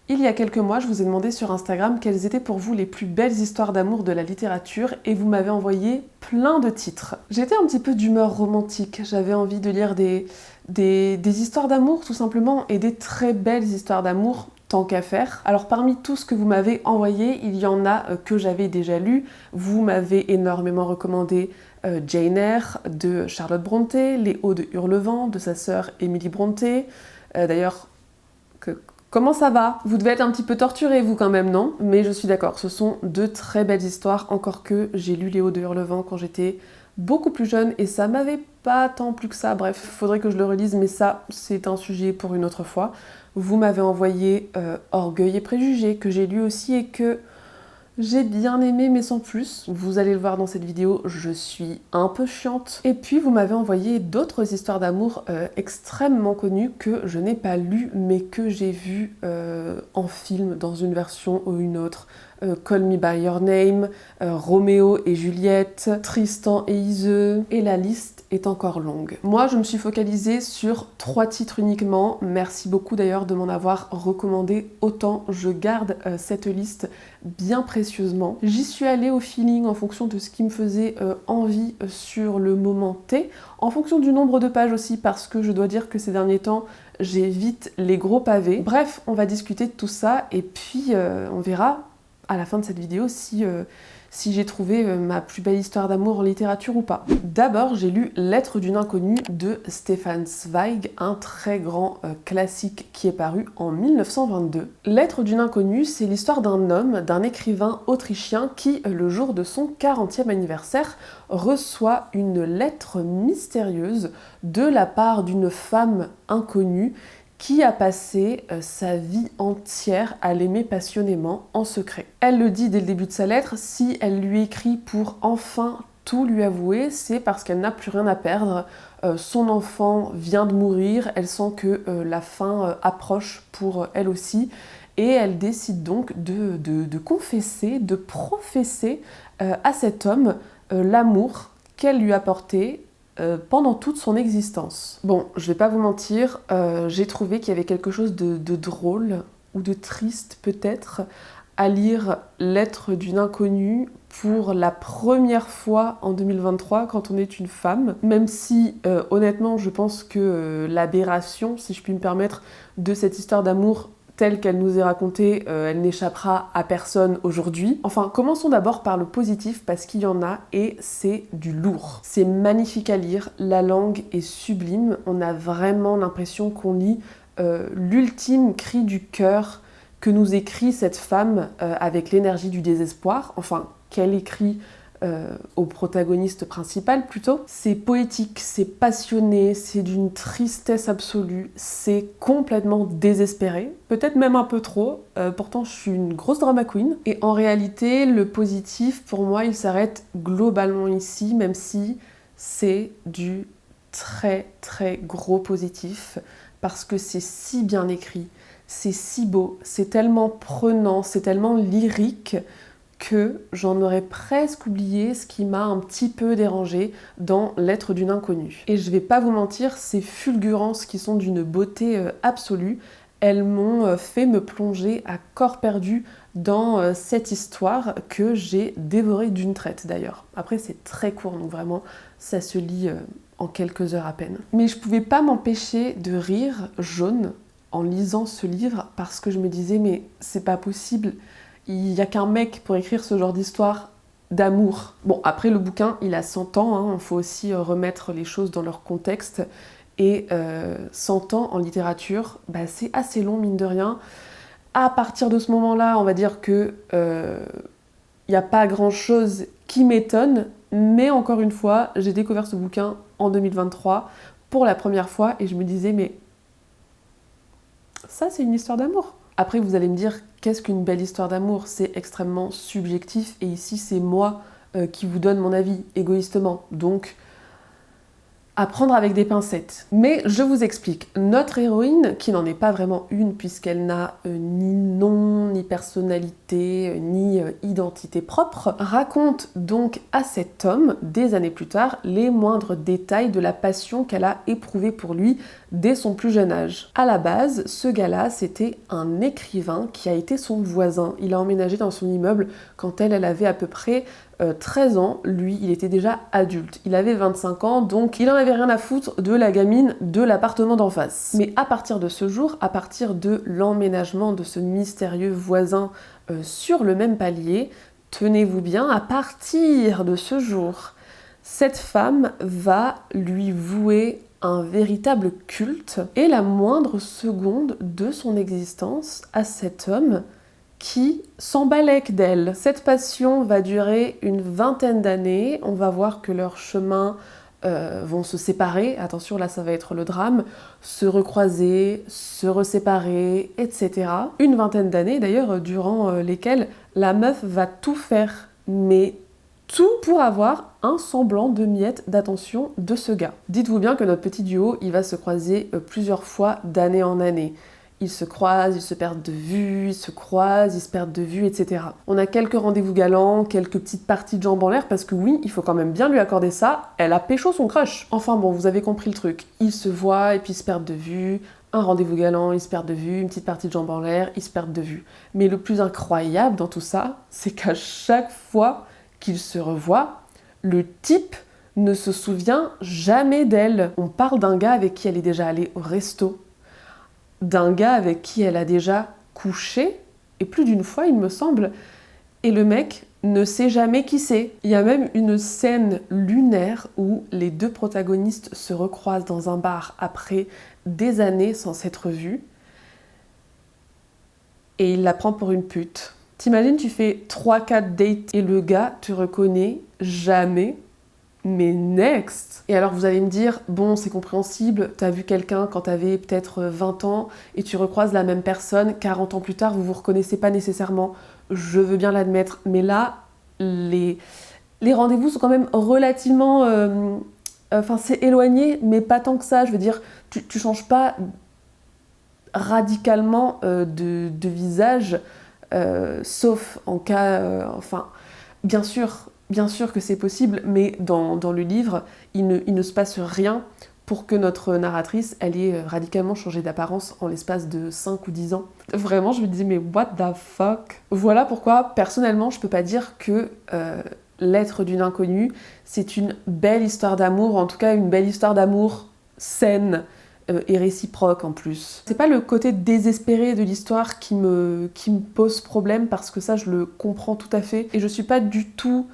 Il y a quelques mois, je vous ai demandé sur Instagram quelles étaient pour vous les plus belles histoires d'amour de la littérature et vous m'avez envoyé plein de titres. J'étais un petit peu d'humeur romantique, j'avais envie de lire des histoires d'amour tout simplement et des très belles histoires d'amour tant qu'à faire. Alors parmi tout ce que vous m'avez envoyé, il y en a que j'avais déjà lu. Vous m'avez énormément recommandé Jane Eyre de Charlotte Brontë, Les Hauts de Hurlevent de sa sœur Emily Brontë. D'ailleurs, comment ça va? Vous devez être un petit peu torturé, vous, quand même, non? Mais je suis d'accord, ce sont de très belles histoires, encore que j'ai lu Les Hauts de Hurlevent quand j'étais beaucoup plus jeune, et ça m'avait pas tant plu que ça. Bref, faudrait que je le relise, mais ça, c'est un sujet pour une autre fois. Vous m'avez envoyé Orgueil et Préjugés, que j'ai lu aussi et que j'ai bien aimé, mais sans plus. Vous allez le voir dans cette vidéo, je suis un peu chiante. Et puis vous m'avez envoyé d'autres histoires d'amour extrêmement connues que je n'ai pas lues, mais que j'ai vues en film, dans une version ou une autre. Call Me By Your Name, Roméo et Juliette, Tristan et Iseux, et la liste est encore longue. Moi, je me suis focalisée sur 3 titres uniquement. Merci beaucoup d'ailleurs de m'en avoir recommandé autant. Je garde cette liste bien précieusement. J'y suis allée au feeling en fonction de ce qui me faisait envie sur le moment T, en fonction du nombre de pages aussi, parce que je dois dire que ces derniers temps, j'évite les gros pavés. Bref, on va discuter de tout ça et puis on verra à la fin de cette vidéo si j'ai trouvé ma plus belle histoire d'amour en littérature ou pas. D'abord, j'ai lu Lettre d'une inconnue de Stefan Zweig, un très grand classique qui est paru en 1922. Lettre d'une inconnue, c'est l'histoire d'un homme, d'un écrivain autrichien qui, le jour de son 40e anniversaire, reçoit une lettre mystérieuse de la part d'une femme inconnue qui a passé sa vie entière à l'aimer passionnément en secret. Elle le dit dès le début de sa lettre, si elle lui écrit pour enfin tout lui avouer, c'est parce qu'elle n'a plus rien à perdre. Son enfant vient de mourir, elle sent que la fin approche pour elle aussi, et elle décide donc de confesser, de professer à cet homme l'amour qu'elle lui a porté pendant toute son existence. Bon, je vais pas vous mentir, j'ai trouvé qu'il y avait quelque chose de drôle ou de triste peut-être à lire Lettre d'une inconnue pour la première fois en 2023 quand on est une femme, même si honnêtement je pense que l'aberration, si je puis me permettre, de cette histoire d'amour telle qu'elle nous est racontée, elle n'échappera à personne aujourd'hui. Enfin, commençons d'abord par le positif, parce qu'il y en a, et c'est du lourd. C'est magnifique à lire, la langue est sublime, on a vraiment l'impression qu'on lit l'ultime cri du cœur que nous écrit cette femme avec l'énergie du désespoir, enfin, qu'elle écrit au protagoniste principal plutôt. C'est poétique, c'est passionné, c'est d'une tristesse absolue, c'est complètement désespéré, peut-être même un peu trop, pourtant je suis une grosse drama queen. Et en réalité, le positif, pour moi, il s'arrête globalement ici, même si c'est du très très gros positif, parce que c'est si bien écrit, c'est si beau, c'est tellement prenant, c'est tellement lyrique, que j'en aurais presque oublié ce qui m'a un petit peu dérangée dans Lettre d'une inconnue. Et je vais pas vous mentir, ces fulgurances qui sont d'une beauté absolue, elles m'ont fait me plonger à corps perdu dans cette histoire que j'ai dévorée d'une traite d'ailleurs. Après c'est très court, donc vraiment ça se lit en quelques heures à peine. Mais je pouvais pas m'empêcher de rire jaune en lisant ce livre parce que je me disais mais c'est pas possible, il n'y a qu'un mec pour écrire ce genre d'histoire d'amour. Bon, après le bouquin, il a 100 ans, hein, il faut aussi remettre les choses dans leur contexte. Et 100 ans en littérature, bah, c'est assez long, mine de rien. À partir de ce moment-là, on va dire que il n'y a pas grand-chose qui m'étonne, mais encore une fois, j'ai découvert ce bouquin en 2023 pour la première fois, et je me disais, mais ça, c'est une histoire d'amour. Après, vous allez me dire, qu'est-ce qu'une belle histoire d'amour? C'est extrêmement subjectif, et ici, c'est moi qui vous donne mon avis, égoïstement. Donc, à prendre avec des pincettes. Mais je vous explique. Notre héroïne, qui n'en est pas vraiment une, puisqu'elle n'a ni nom, ni personnalité, ni identité propre, raconte donc à cet homme, des années plus tard, les moindres détails de la passion qu'elle a éprouvée pour lui dès son plus jeune âge. À la base, ce gars-là, c'était un écrivain qui a été son voisin. Il a emménagé dans son immeuble quand elle avait à peu près 13 ans. Lui, il était déjà adulte. Il avait 25 ans, donc il en avait rien à foutre de la gamine de l'appartement d'en face. Mais à partir de ce jour, à partir de l'emménagement de ce mystérieux voisin sur le même palier, tenez-vous bien, à partir de ce jour, cette femme va lui vouer un véritable culte et la moindre seconde de son existence à cet homme qui s'emballèque d'elle. Cette passion va durer une vingtaine d'années. On va voir que leurs chemins vont se séparer. Attention, là, ça va être le drame. Se recroiser, se reséparer, etc. Une vingtaine d'années, d'ailleurs, durant lesquelles la meuf va tout faire, mais tout pour avoir un semblant de miette d'attention de ce gars. Dites-vous bien que notre petit duo, il va se croiser plusieurs fois d'année en année. Ils se croisent, ils se perdent de vue, ils se croisent, ils se perdent de vue, etc. On a quelques rendez-vous galants, quelques petites parties de jambes en l'air, parce que oui, il faut quand même bien lui accorder ça, elle a pécho son crush. Enfin bon, vous avez compris le truc. Ils se voient et puis ils se perdent de vue, un rendez-vous galant, ils se perdent de vue, une petite partie de jambes en l'air, ils se perdent de vue. Mais le plus incroyable dans tout ça, c'est qu'à chaque fois qu'ils se revoient, le type ne se souvient jamais d'elle. On parle d'un gars avec qui elle est déjà allée au resto, d'un gars avec qui elle a déjà couché, et plus d'une fois, il me semble, et le mec ne sait jamais qui c'est. Il y a même une scène lunaire où les deux protagonistes se recroisent dans un bar après des années sans s'être vus, et il la prend pour une pute. T'imagines, tu fais 3-4 dates et le gars te reconnaît jamais, mais next! Et alors vous allez me dire, bon, c'est compréhensible, t'as vu quelqu'un quand t'avais peut-être 20 ans et tu recroises la même personne 40 ans plus tard, vous vous reconnaissez pas nécessairement, je veux bien l'admettre, mais là, les rendez-vous sont quand même relativement... Enfin, c'est éloigné, mais pas tant que ça, je veux dire, tu changes pas radicalement de visage, sauf en cas... enfin, bien sûr que c'est possible, mais dans le livre, il ne se passe rien pour que notre narratrice, elle ait radicalement changé d'apparence en l'espace de 5 ou 10 ans. Vraiment, je me disais, mais what the fuck? Voilà pourquoi, personnellement, je peux pas dire que L'être d'une inconnue, c'est une belle histoire d'amour, en tout cas une belle histoire d'amour saine, et réciproque en plus. C'est pas le côté désespéré de l'histoire qui me pose problème, parce que ça je le comprends tout à fait, et je suis pas du tout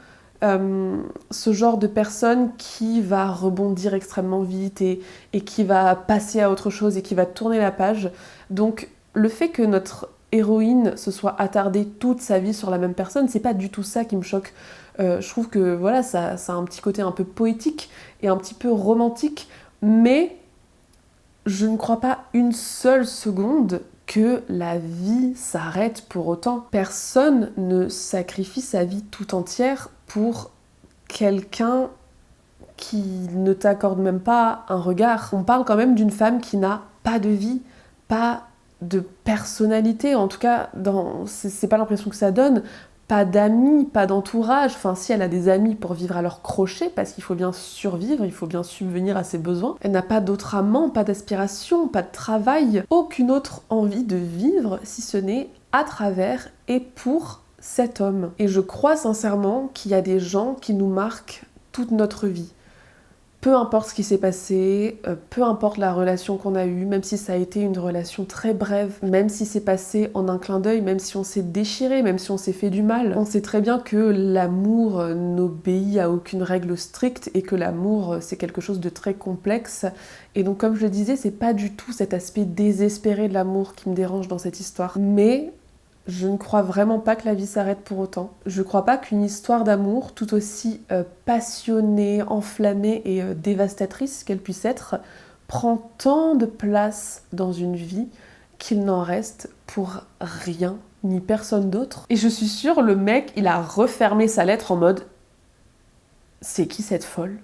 ce genre de personne qui va rebondir extrêmement vite et qui va passer à autre chose et qui va tourner la page. Donc le fait que notre héroïne se soit attardée toute sa vie sur la même personne, c'est pas du tout ça qui me choque. Je trouve que voilà, ça a un petit côté un peu poétique et un petit peu romantique, mais je ne crois pas une seule seconde que la vie s'arrête pour autant. Personne ne sacrifie sa vie tout entière pour quelqu'un qui ne t'accorde même pas un regard. On parle quand même d'une femme qui n'a pas de vie, pas de personnalité, en tout cas, c'est pas l'impression que ça donne. Pas d'amis, pas d'entourage, enfin si elle a des amis pour vivre à leur crochet, parce qu'il faut bien survivre, il faut bien subvenir à ses besoins. Elle n'a pas d'autre amant, pas d'aspiration, pas de travail, aucune autre envie de vivre si ce n'est à travers et pour cet homme. Et je crois sincèrement qu'il y a des gens qui nous marquent toute notre vie. Peu importe ce qui s'est passé, peu importe la relation qu'on a eue, même si ça a été une relation très brève, même si c'est passé en un clin d'œil, même si on s'est déchiré, même si on s'est fait du mal, on sait très bien que l'amour n'obéit à aucune règle stricte et que l'amour c'est quelque chose de très complexe. Et donc comme je le disais, c'est pas du tout cet aspect désespéré de l'amour qui me dérange dans cette histoire. Mais je ne crois vraiment pas que la vie s'arrête pour autant. Je crois pas qu'une histoire d'amour, tout aussi passionnée, enflammée et dévastatrice qu'elle puisse être, prend tant de place dans une vie qu'il n'en reste pour rien ni personne d'autre. Et je suis sûre, le mec, il a refermé sa lettre en mode « C'est qui cette folle ?»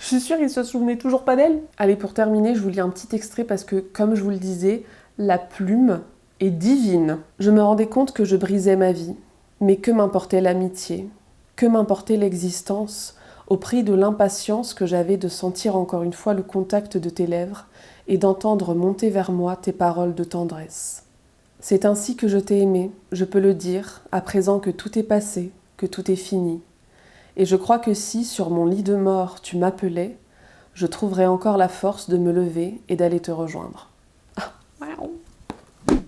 Je suis sûre, il se souvenait toujours pas d'elle. Allez, pour terminer, je vous lis un petit extrait parce que, comme je vous le disais, la plume et divine. Je me rendais compte que je brisais ma vie. Mais que m'importait l'amitié? Que m'importait l'existence au prix de l'impatience que j'avais de sentir encore une fois le contact de tes lèvres et d'entendre monter vers moi tes paroles de tendresse. C'est ainsi que je t'ai aimé, je peux le dire, à présent que tout est passé, que tout est fini. Et je crois que si, sur mon lit de mort, tu m'appelais, je trouverais encore la force de me lever et d'aller te rejoindre.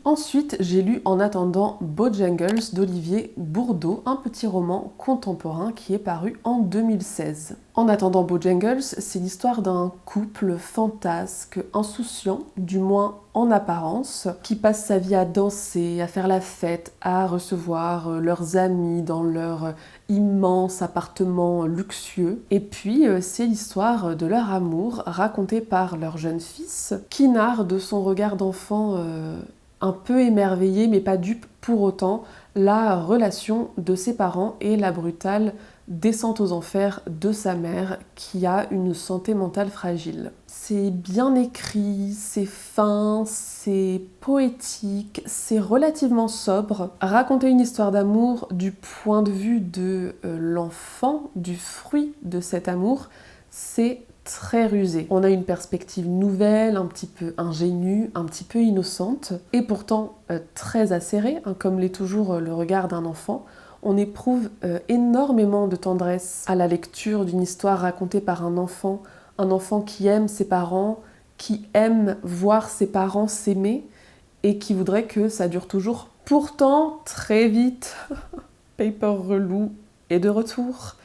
Ensuite, j'ai lu En attendant Bojangles d'Olivier Bourdeau, un petit roman contemporain qui est paru en 2016. En attendant Bojangles, c'est l'histoire d'un couple fantasque, insouciant, du moins en apparence, qui passe sa vie à danser, à faire la fête, à recevoir leurs amis dans leur immense appartement luxueux. Et puis, c'est l'histoire de leur amour racontée par leur jeune fils, qui narre de son regard d'enfant un peu émerveillé, mais pas dupe pour autant, la relation de ses parents et la brutale descente aux enfers de sa mère qui a une santé mentale fragile. C'est bien écrit, c'est fin, c'est poétique, c'est relativement sobre. Raconter une histoire d'amour du point de vue de l'enfant, du fruit de cet amour, c'est très rusé. On a une perspective nouvelle, un petit peu ingénue, un petit peu innocente, et pourtant très acérée, hein, comme l'est toujours le regard d'un enfant. On éprouve énormément de tendresse à la lecture d'une histoire racontée par un enfant qui aime ses parents, qui aime voir ses parents s'aimer, et qui voudrait que ça dure toujours. Pourtant, très vite, Paper Relou est de retour.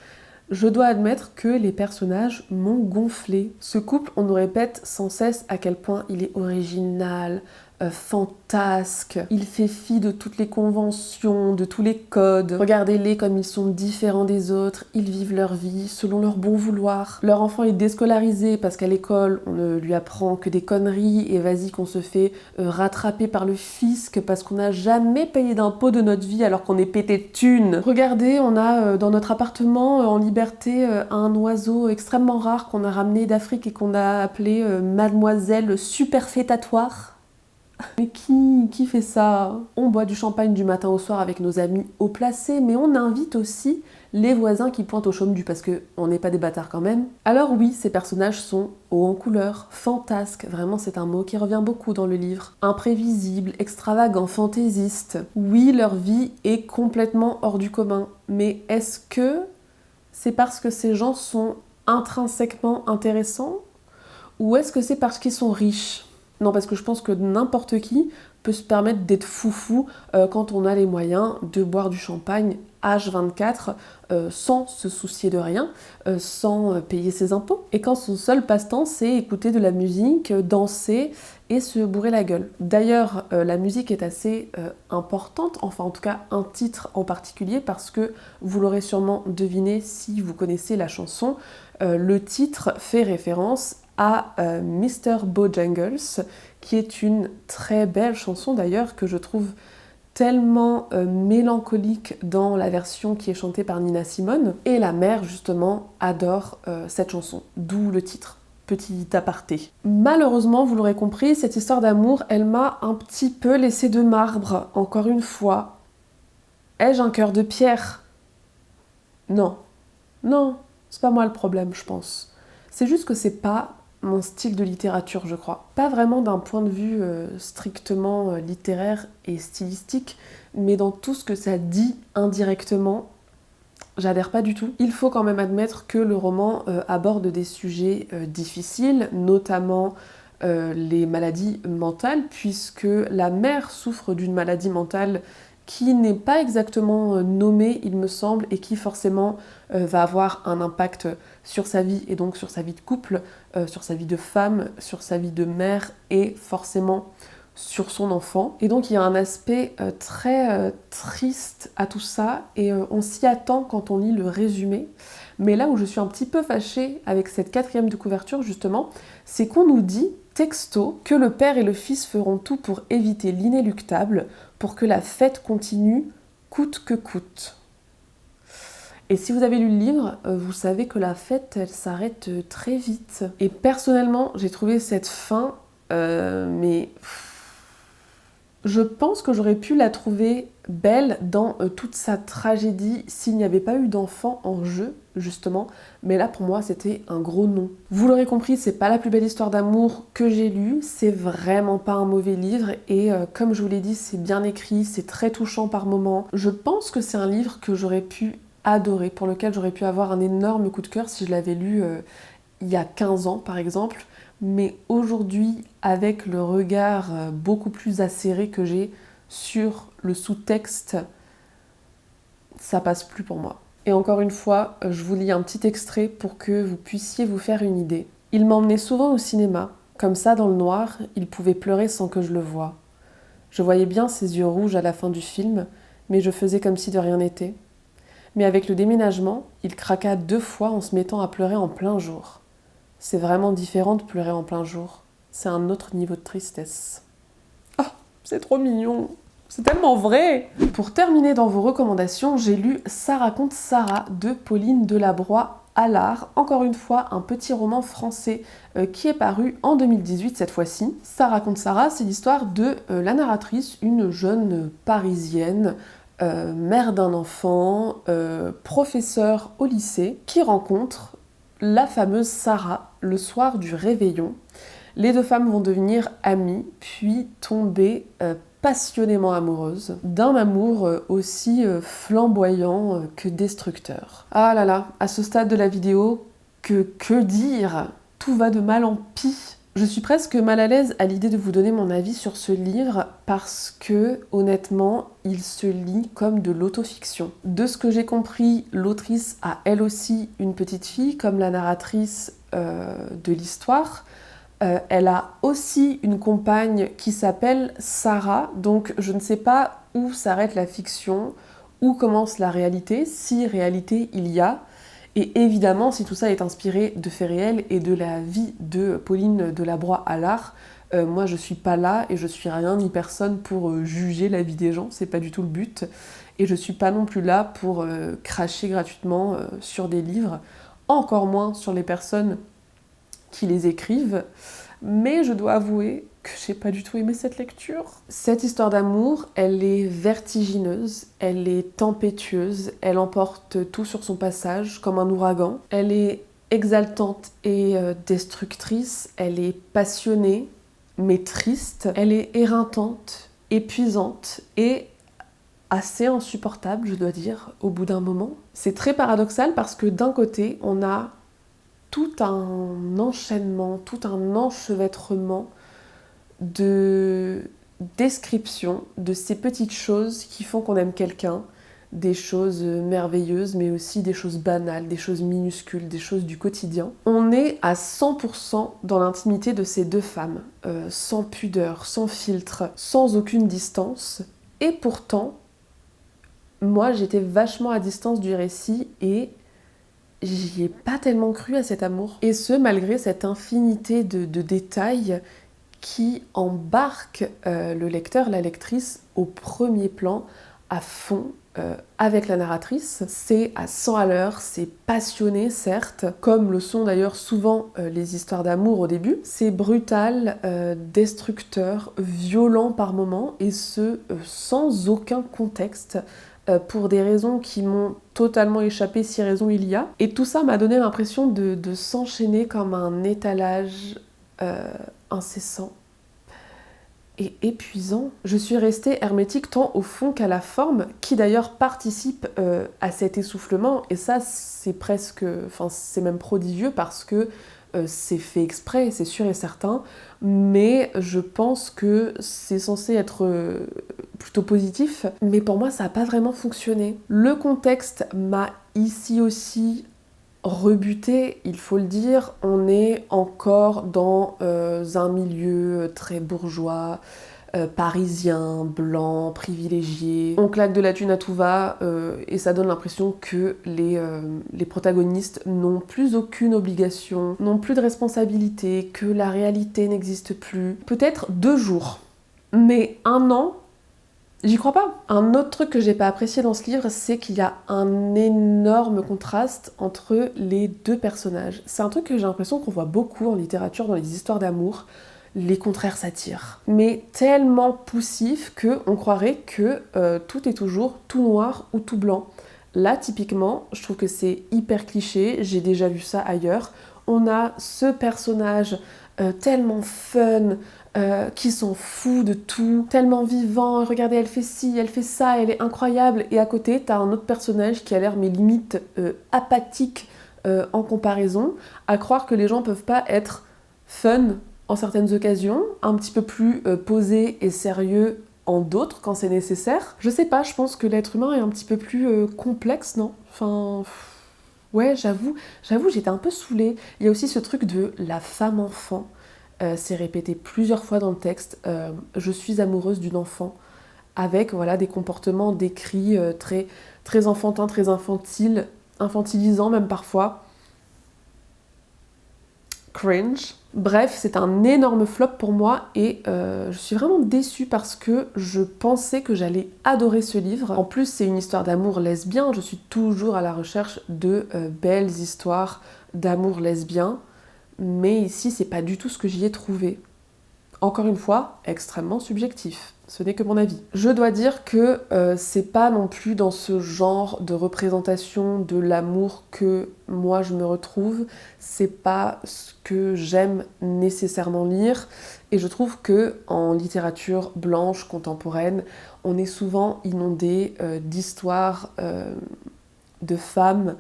Je dois admettre que les personnages m'ont gonflé. Ce couple, on nous répète sans cesse à quel point il est original, fantasque, il fait fi de toutes les conventions, de tous les codes. Regardez-les comme ils sont différents des autres, ils vivent leur vie selon leur bon vouloir. Leur enfant est déscolarisé parce qu'à l'école, on ne lui apprend que des conneries et vas-y qu'on se fait rattraper par le fisc parce qu'on n'a jamais payé d'impôts de notre vie alors qu'on est pété de thunes. Regardez, on a dans notre appartement en liberté un oiseau extrêmement rare qu'on a ramené d'Afrique et qu'on a appelé Mademoiselle Superfétatoire. Mais qui fait ça? On boit du champagne du matin au soir avec nos amis haut placés, mais on invite aussi les voisins qui pointent au chaume du parce qu'on n'est pas des bâtards quand même. Alors oui, ces personnages sont hauts en couleur, fantasques, vraiment c'est un mot qui revient beaucoup dans le livre. Imprévisibles, extravagants, fantaisistes. Oui, leur vie est complètement hors du commun, mais est-ce que c'est parce que ces gens sont intrinsèquement intéressants? Ou est-ce que c'est parce qu'ils sont riches? Non, parce que je pense que n'importe qui peut se permettre d'être foufou quand on a les moyens de boire du champagne H24 sans se soucier de rien, sans payer ses impôts. Et quand son seul passe-temps, c'est écouter de la musique, danser et se bourrer la gueule. D'ailleurs, la musique est assez importante, enfin en tout cas un titre en particulier, parce que vous l'aurez sûrement deviné si vous connaissez la chanson, le titre fait référence à Mr. Bojangles, qui est une très belle chanson d'ailleurs, que je trouve tellement mélancolique dans la version qui est chantée par Nina Simone. Et la mère, justement, adore cette chanson, d'où le titre. Petit aparté. Malheureusement, vous l'aurez compris, cette histoire d'amour, elle m'a un petit peu laissé de marbre, encore une fois. Ai-je un cœur de pierre? Non. Non, c'est pas moi le problème, je pense. C'est juste que c'est pas mon style de littérature, je crois. Pas vraiment d'un point de vue strictement littéraire et stylistique, mais dans tout ce que ça dit indirectement, j'adhère pas du tout. Il faut quand même admettre que le roman aborde des sujets difficiles, notamment les maladies mentales, puisque la mère souffre d'une maladie mentale qui n'est pas exactement nommée, il me semble, et qui forcément va avoir un impact sur sa vie, et donc sur sa vie de couple, sur sa vie de femme, sur sa vie de mère, et forcément sur son enfant. Et donc il y a un aspect très triste à tout ça, et on s'y attend quand on lit le résumé. Mais là où je suis un petit peu fâchée avec cette 4e de couverture, justement, c'est qu'on nous dit, texto, que le père et le fils feront tout pour éviter l'inéluctable, pour que la fête continue coûte que coûte. Et si vous avez lu le livre, vous savez que la fête, elle s'arrête très vite. Et personnellement, j'ai trouvé cette fin, mais Je pense que j'aurais pu la trouver belle dans toute sa tragédie s'il n'y avait pas eu d'enfant en jeu, justement. Mais là, pour moi, c'était un gros non. Vous l'aurez compris, c'est pas la plus belle histoire d'amour que j'ai lue. C'est vraiment pas un mauvais livre. Et comme je vous l'ai dit, c'est bien écrit, c'est très touchant par moments. Je pense que c'est un livre que j'aurais pu adorer, pour lequel j'aurais pu avoir un énorme coup de cœur si je l'avais lu il y a 15 ans, par exemple. Mais aujourd'hui, avec le regard beaucoup plus acéré que j'ai sur le sous-texte, ça passe plus pour moi. Et encore une fois, je vous lis un petit extrait pour que vous puissiez vous faire une idée. Il m'emmenait souvent au cinéma. Comme ça, dans le noir, il pouvait pleurer sans que je le voie. Je voyais bien ses yeux rouges à la fin du film, mais je faisais comme si de rien n'était. Mais avec le déménagement, il craqua 2 fois en se mettant à pleurer en plein jour. C'est vraiment différent de pleurer en plein jour. C'est un autre niveau de tristesse. Ah, c'est trop mignon. C'est tellement vrai. Pour terminer dans vos recommandations, j'ai lu Ça raconte Sarah de Pauline Delabroix-Allard. Encore une fois, un petit roman français qui est paru en 2018 cette fois-ci. Ça raconte Sarah, c'est l'histoire de la narratrice, une jeune parisienne, mère d'un enfant, professeure au lycée, qui rencontre la fameuse Sarah le soir du réveillon. Les 2 femmes vont devenir amies, puis tomber passionnément amoureuses, d'un amour aussi flamboyant que destructeur. Ah là là, à ce stade de la vidéo, que dire? Tout va de mal en pis. Je suis presque mal à l'aise à l'idée de vous donner mon avis sur ce livre parce que, honnêtement, il se lit comme de l'autofiction. De ce que j'ai compris, l'autrice a elle aussi une petite fille, comme la narratrice de l'histoire. Elle a aussi une compagne qui s'appelle Sarah, donc je ne sais pas où s'arrête la fiction, où commence la réalité, si réalité il y a. Et évidemment, si tout ça est inspiré de faits réels et de la vie de Pauline Delabroix-Allard, moi je suis pas là et je suis rien ni personne pour juger la vie des gens, c'est pas du tout le but. Et je suis pas non plus là pour cracher gratuitement sur des livres, encore moins sur les personnes qui les écrivent. Mais je dois avouer que j'ai pas du tout aimé cette lecture. Cette histoire d'amour, elle est vertigineuse, elle est tempétueuse, elle emporte tout sur son passage comme un ouragan. Elle est exaltante et destructrice, elle est passionnée mais triste, elle est éreintante, épuisante et assez insupportable, je dois dire, au bout d'un moment. C'est très paradoxal parce que d'un côté, on a tout un enchaînement, tout un enchevêtrement de description de ces petites choses qui font qu'on aime quelqu'un, des choses merveilleuses, mais aussi des choses banales, des choses minuscules, des choses du quotidien. On est à 100% dans l'intimité de ces 2 femmes, sans pudeur, sans filtre, sans aucune distance. Et pourtant, moi j'étais vachement à distance du récit et j'y ai pas tellement cru à cet amour. Et ce, malgré cette infinité de détails qui embarquent le lecteur, la lectrice, au premier plan, à fond, avec la narratrice. C'est à 100 à l'heure, c'est passionné, certes, comme le sont d'ailleurs souvent les histoires d'amour au début. C'est brutal, destructeur, violent par moments, et ce, sans aucun contexte. Pour des raisons qui m'ont totalement échappé, si raison il y a. Et tout ça m'a donné l'impression de s'enchaîner comme un étalage incessant et épuisant. Je suis restée hermétique tant au fond qu'à la forme, qui d'ailleurs participe à cet essoufflement, et ça c'est presque, enfin c'est même prodigieux parce que c'est fait exprès, c'est sûr et certain, mais je pense que c'est censé être plutôt positif, mais pour moi ça n'a pas vraiment fonctionné. Le contexte m'a ici aussi rebuté, il faut le dire. On est encore dans un milieu très bourgeois, parisien, blanc, privilégié. On claque de la thune à tout va et ça donne l'impression que les protagonistes n'ont plus aucune obligation, n'ont plus de responsabilité, que la réalité n'existe plus. Peut-être 2 jours, mais 1 an, j'y crois pas. Un autre truc que j'ai pas apprécié dans ce livre, c'est qu'il y a un énorme contraste entre les 2 personnages. C'est un truc que j'ai l'impression qu'on voit beaucoup en littérature dans les histoires d'amour. les contraires s'attirent. Mais tellement poussif qu'on croirait que tout est toujours tout noir ou tout blanc. Là, typiquement, je trouve que c'est hyper cliché, j'ai déjà vu ça ailleurs. On a ce personnage tellement fun, qui s'en fout de tout, tellement vivant, regardez, elle fait ci, elle fait ça, elle est incroyable. Et à côté, t'as un autre personnage qui a l'air, mais limite, apathique en comparaison, à croire que les gens peuvent pas être fun en certaines occasions, un petit peu plus posé et sérieux en d'autres quand c'est nécessaire. Je sais pas, je pense que l'être humain est un petit peu plus complexe, non? Enfin, ouais, j'avoue, j'étais un peu saoulée. Il y a aussi ce truc de la femme enfant. C'est répété plusieurs fois dans le texte. Je suis amoureuse d'une enfant, avec voilà des comportements décrits très, très enfantins, très infantiles, infantilisants même parfois. Cringe. Bref, c'est un énorme flop pour moi et je suis vraiment déçue parce que je pensais que j'allais adorer ce livre. En plus, c'est une histoire d'amour lesbien. Je suis toujours à la recherche de belles histoires d'amour lesbien. Mais ici, c'est pas du tout ce que j'y ai trouvé. Encore une fois, extrêmement subjectif. Ce n'est que mon avis. Je dois dire que c'est pas non plus dans ce genre de représentation de l'amour que moi je me retrouve. C'est pas ce que j'aime nécessairement lire. Et je trouve que en littérature blanche contemporaine, on est souvent inondé d'histoires de femmes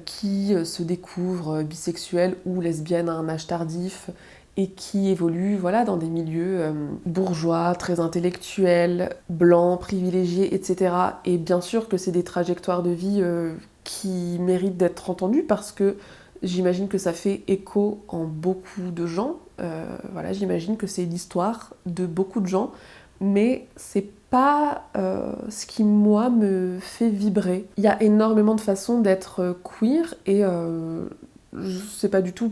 qui se découvrent bisexuelles ou lesbiennes à un âge tardif et qui évoluent voilà, dans des milieux bourgeois, très intellectuels, blancs, privilégiés, etc. Et bien sûr que c'est des trajectoires de vie qui méritent d'être entendues parce que j'imagine que ça fait écho en beaucoup de gens. Voilà, j'imagine que c'est l'histoire de beaucoup de gens, mais c'est pas ce qui, moi, me fait vibrer. Il y a énormément de façons d'être queer et c'est pas du tout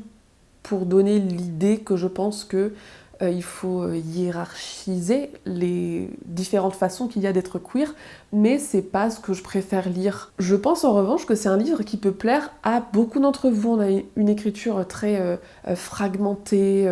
pour donner l'idée que je pense que il faut hiérarchiser les différentes façons qu'il y a d'être queer, mais c'est pas ce que je préfère lire. Je pense en revanche que c'est un livre qui peut plaire à beaucoup d'entre vous. On a une écriture très fragmentée,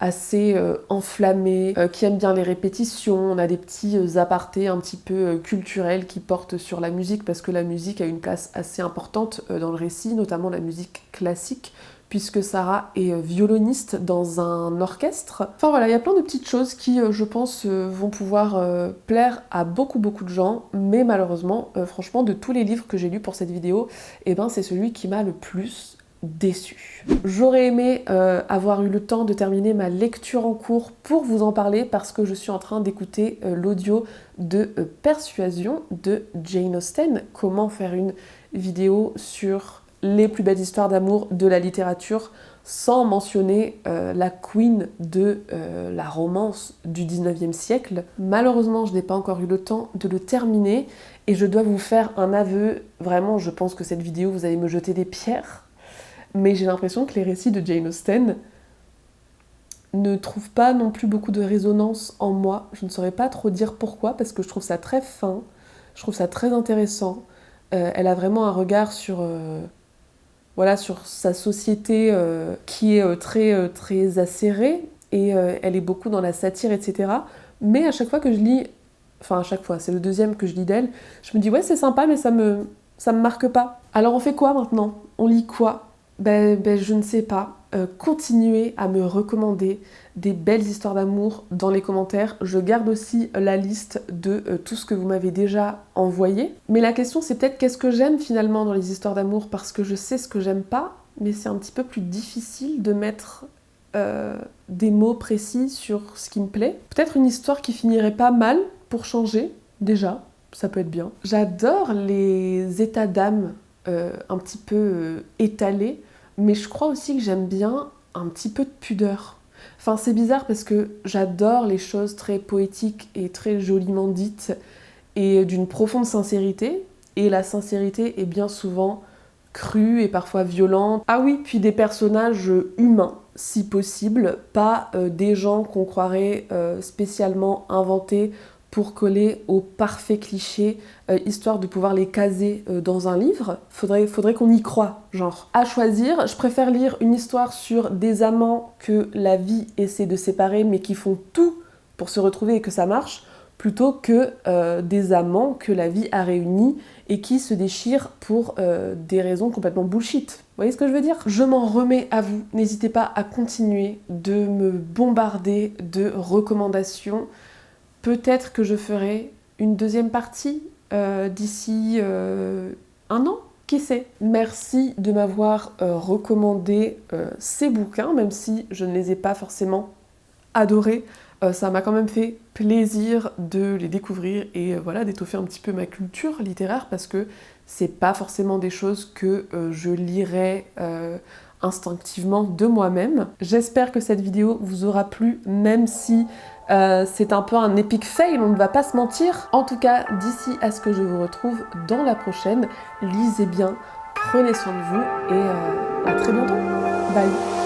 assez enflammée, qui aime bien les répétitions. On a des petits apartés un petit peu culturels qui portent sur la musique, parce que la musique a une place assez importante dans le récit, notamment la musique classique, puisque Sarah est violoniste dans un orchestre. Enfin voilà, il y a plein de petites choses qui, je pense, vont pouvoir plaire à beaucoup de gens, mais malheureusement, franchement, de tous les livres que j'ai lus pour cette vidéo, eh ben, c'est celui qui m'a le plus déçue. J'aurais aimé avoir eu le temps de terminer ma lecture en cours pour vous en parler, parce que je suis en train d'écouter l'audio de Persuasion de Jane Austen. Comment faire une vidéo sur les plus belles histoires d'amour de la littérature sans mentionner la queen de la romance du 19e siècle. Malheureusement, je n'ai pas encore eu le temps de le terminer et je dois vous faire un aveu. Vraiment, je pense que cette vidéo, vous allez me jeter des pierres, mais j'ai l'impression que les récits de Jane Austen ne trouvent pas non plus beaucoup de résonance en moi. Je ne saurais pas trop dire pourquoi, parce que je trouve ça très fin, je trouve ça très intéressant. Elle a vraiment un regard sur... voilà, sur sa société qui est très acérée, et elle est beaucoup dans la satire, etc. Mais à chaque fois que je lis, enfin à chaque fois, c'est le deuxième que je lis d'elle, je me dis ouais c'est sympa mais ça me marque pas. Alors on fait quoi maintenant? On lit quoi? Ben je ne sais pas. Continuez à me recommander des belles histoires d'amour dans les commentaires. Je garde aussi la liste de tout ce que vous m'avez déjà envoyé. Mais la question c'est peut-être qu'est-ce que j'aime finalement dans les histoires d'amour, parce que je sais ce que j'aime pas, mais c'est un petit peu plus difficile de mettre des mots précis sur ce qui me plaît. Peut-être une histoire qui finirait pas mal pour changer, déjà, ça peut être bien. J'adore les états d'âme un petit peu étalés, mais je crois aussi que j'aime bien un petit peu de pudeur. Enfin, c'est bizarre parce que j'adore les choses très poétiques et très joliment dites et d'une profonde sincérité. Et la sincérité est bien souvent crue et parfois violente. Ah oui, puis des personnages humains, si possible, pas des gens qu'on croirait spécialement inventés pour coller aux parfaits clichés, histoire de pouvoir les caser dans un livre. Faudrait qu'on y croie, genre. À choisir, je préfère lire une histoire sur des amants que la vie essaie de séparer, mais qui font tout pour se retrouver et que ça marche, plutôt que des amants que la vie a réunis et qui se déchirent pour des raisons complètement bullshit. Vous voyez ce que je veux dire? Je m'en remets à vous. N'hésitez pas à continuer de me bombarder de recommandations. Peut-être que je ferai une deuxième partie d'ici un an, qui sait? Merci de m'avoir recommandé ces bouquins, même si je ne les ai pas forcément adorés. Ça m'a quand même fait plaisir de les découvrir et voilà, d'étoffer un petit peu ma culture littéraire parce que c'est pas forcément des choses que je lirais instinctivement de moi-même. J'espère que cette vidéo vous aura plu, même si c'est un peu un epic fail, on ne va pas se mentir. En tout cas, d'ici à ce que je vous retrouve dans la prochaine, lisez bien, prenez soin de vous et à très bientôt. Bye!